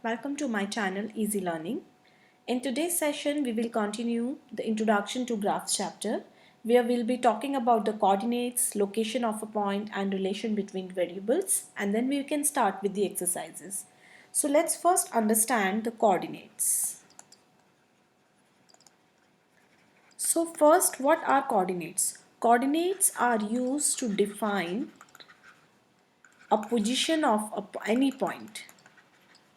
Welcome to my channel Easy Learning. In today's session, we will continue the Introduction to Graphs chapter, where we'll be talking about the coordinates, location of a point, and relation between variables, and then we can start with the exercises. So let's first understand the coordinates. So first, what are coordinates? Coordinates are used to define a position of any point.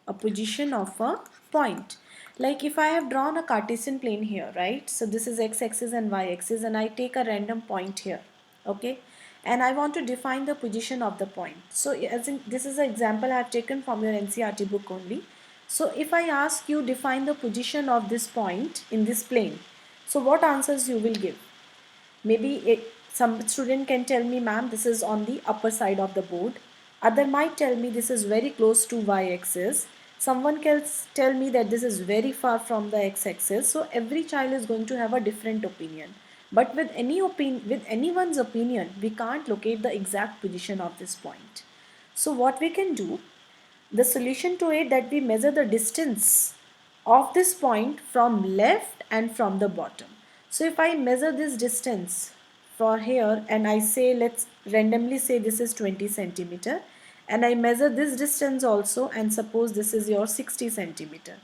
A position of a point. Like if I have drawn a Cartesian plane here, right? So this is x-axis and y-axis, and I take a random point here, okay? And I want to define the position of the point. So as in, this is an example I have taken from your NCERT book only. So if I ask you define the position of this point in this plane, so what answers you will give? Maybe some student can tell me, ma'am, this is on the upper side of the board. Other might tell me this is very close to y-axis. Someone can tell me that this is very far from the x-axis. So every child is going to have a different opinion. But with anyone's opinion, we can't locate the exact position of this point. So what we can do, the solution to it, that we measure the distance of this point from left and from the bottom. So if I measure this distance for here and I say, let's randomly say this is 20 centimeter, and I measure this distance also, and suppose this is your 60 centimeter.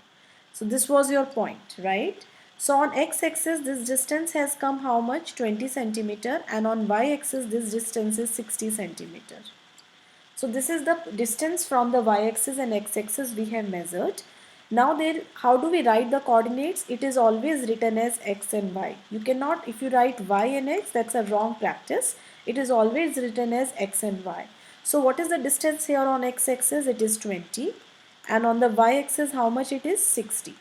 So this was your point, right? So on x-axis this distance has come how much? 20 centimeter, and on y-axis this distance is 60 centimeter. So this is the distance from the y-axis and x-axis we have measured. Now how do we write the coordinates? It is always written as x and y. You cannot, if you write y and x, that's a wrong practice. It is always written as x and y. So what is the distance here on x-axis? It is 20. And on the y-axis, how much it is? 60.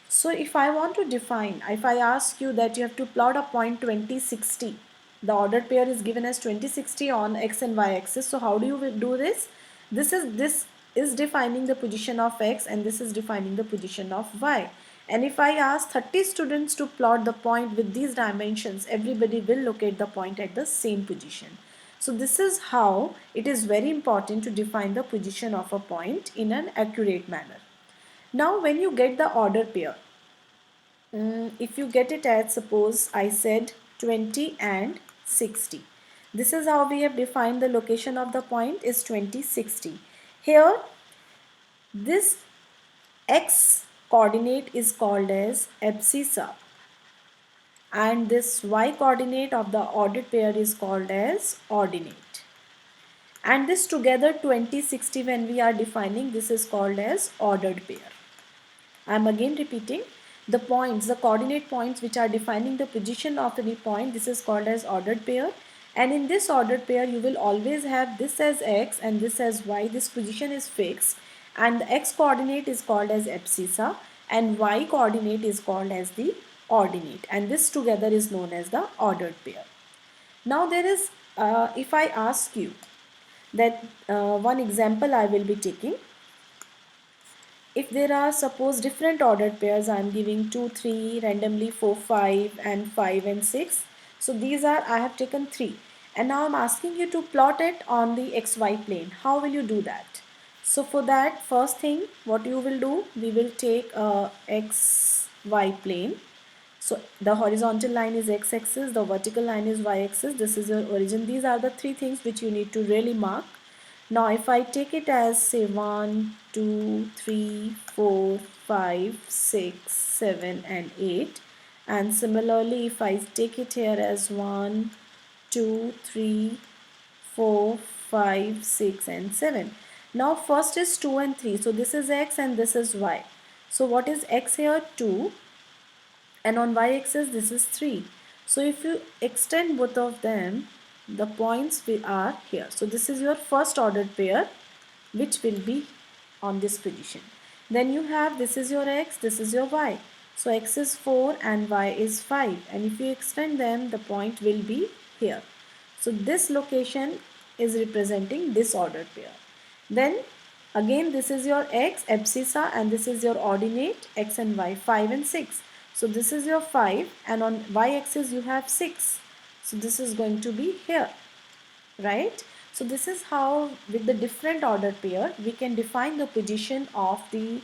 So if I want to define, if I ask you that you have to plot a point 20, 60, the ordered pair is given as 20, 60 on x and y axis. So how do you do this? This is defining the position of x, and this is defining the position of y. And if I ask 30 students to plot the point with these dimensions, everybody will locate the point at the same position. So this is how it is very important to define the position of a point in an accurate manner. Now when you get the order pair, if you get it as, suppose I said 20 and 60. This is how we have defined the location of the point is 20, 60. Here this x coordinate is called as abscissa, and this y coordinate of the ordered pair is called as ordinate. And this together 20, 60, when we are defining, this is called as ordered pair. I am again repeating, the points, the coordinate points which are defining the position of any point, this is called as ordered pair. And in this ordered pair, you will always have this as x and this as y. This position is fixed, and the x coordinate is called as abscissa and y coordinate is called as the ordinate, and this together is known as the ordered pair. Now there is, if I ask you that one example I will be taking. If there are, suppose, different ordered pairs, I am giving 2, 3, randomly 4, 5 and 5 and 6. So these are, I have taken 3. And now I am asking you to plot it on the xy plane. How will you do that? So for that, first thing, what you will do, we will take a xy plane. So the horizontal line is x-axis, the vertical line is y-axis. This is your origin. These are the 3 things which you need to really mark. Now if I take it as, say, 1, 2, 3, 4, 5, 6, 7 and 8, and similarly if I take it here as 1, 2, 3, 4, 5, 6 and 7. Now first is 2 and 3. So this is x and this is y. So what is x here? 2, and on y-axis this is 3. So if you extend both of them, the points are here. So this is your first ordered pair which will be on this position. Then you have, this is your x, this is your y. So x is 4 and y is 5, and if you extend them, the point will be here. So this location is representing this ordered pair. Then again this is your x abscissa and this is your ordinate x and y, 5 and 6. So this is your 5, and on y-axis you have 6. So this is going to be here, right? So this is how, with the different ordered pair, we can define the position of the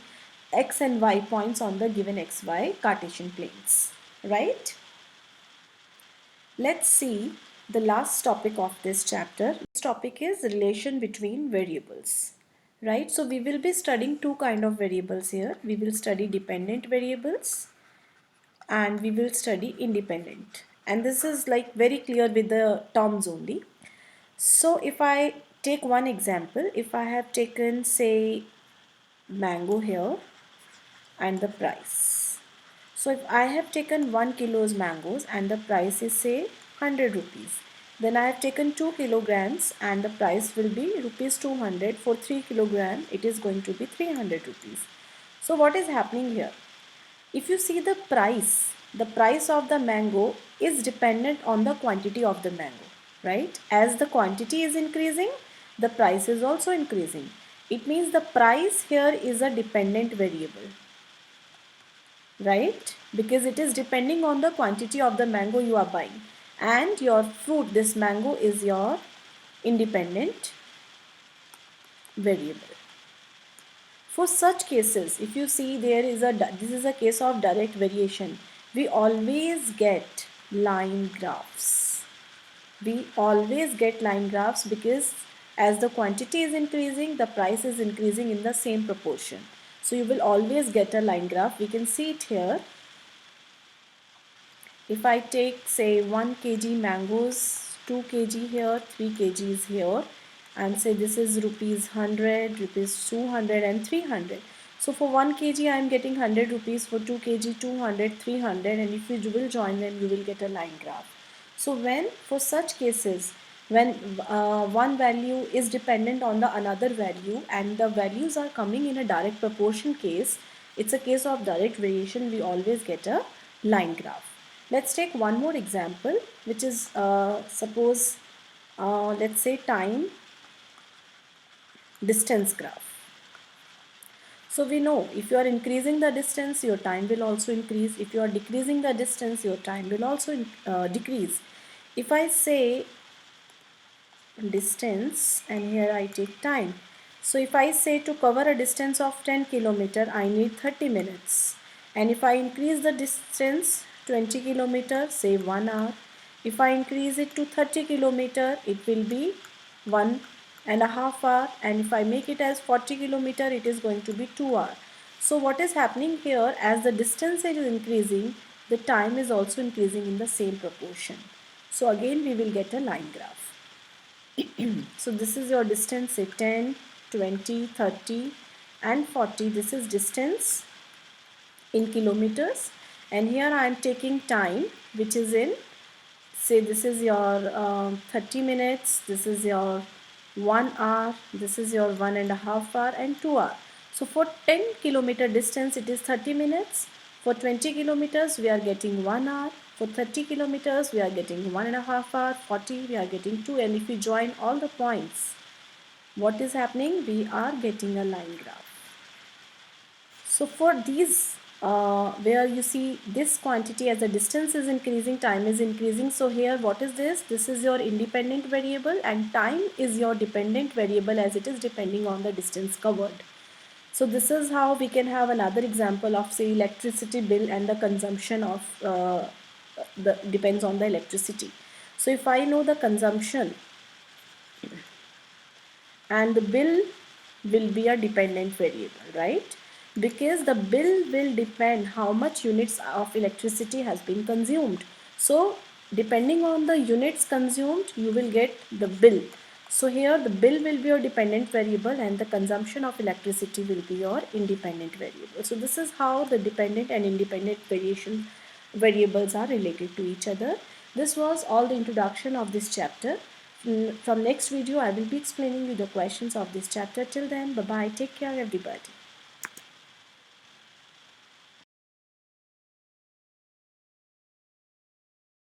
x and y points on the given xy Cartesian planes, right? Let's see the last topic of this chapter. This topic is relation between variables, right? So we will be studying two kind of variables here. We will study dependent variables and we will study independent. And this is like very clear with the terms only. So if I take one example, if I have taken say mango here and the price. So if I have taken 1 kilo's mangoes and the price is say 100 rupees, then I have taken 2 kilograms and the price will be rupees 200. For 3 kilogram it is going to be 300 rupees. So what is happening here? If you see the price of the mango is dependent on the quantity of the mango, right? As the quantity is increasing, the price is also increasing. It means the price here is a dependent variable, right? Because it is depending on the quantity of the mango you are buying, and your fruit, this mango, is your independent variable. For such cases, if you see this is a case of direct variation, we always get line graphs. We always get line graphs because as the quantity is increasing, the price is increasing in the same proportion. So you will always get a line graph. We can see it here. If I take say 1 kg mangoes, 2 kg here, 3 kgs here, and say this is rupees 100, rupees 200 and 300. So for 1 kg I am getting 100 rupees, for 2 kg 200, 300, and if you will join them you will get a line graph. So when for such cases, when one value is dependent on the another value and the values are coming in a direct proportion case, it's a case of direct variation, we always get a line graph. Let's take one more example, which is suppose let's say time distance graph. So we know if you are increasing the distance, your time will also increase. If you are decreasing the distance, your time will also decrease. If I say distance and here I take time. So if I say to cover a distance of 10 kilometer, I need 30 minutes. And if I increase the distance 20 kilometer, say 1 hour. If I increase it to 30 kilometer, it will be 1.5 hour. And if I make it as 40 kilometer, it is going to be 2 hour. So what is happening here, as the distance is increasing, the time is also increasing in the same proportion. So again we will get a line graph. So this is your distance, say 10, 20, 30 and 40. This is distance in kilometers, and here I am taking time, which is in, say this is your 30 minutes, this is your 1 hour, this is your 1.5 hour and 2 hour. So for 10 kilometer distance it is 30 minutes. For 20 kilometers we are getting 1 hour. For 30 kilometers we are getting 1.5 hour. 40 we are getting 2, and if we join all the points, what is happening? We are getting a line graph. So for these where you see this quantity, as the distance is increasing, time is increasing. So here what is this? This is your independent variable and time is your dependent variable, as it is depending on the distance covered. So this is how we can have another example of say electricity bill and the consumption of depends on the electricity. So if I know the consumption and the bill will be a dependent variable, right? Because the bill will depend how much units of electricity has been consumed. So depending on the units consumed, you will get the bill. So here the bill will be your dependent variable and the consumption of electricity will be your independent variable. So this is how the dependent and independent variables are related to each other. This was all the introduction of this chapter. From next video I will be explaining you the questions of this chapter. Till then, bye bye, take care everybody.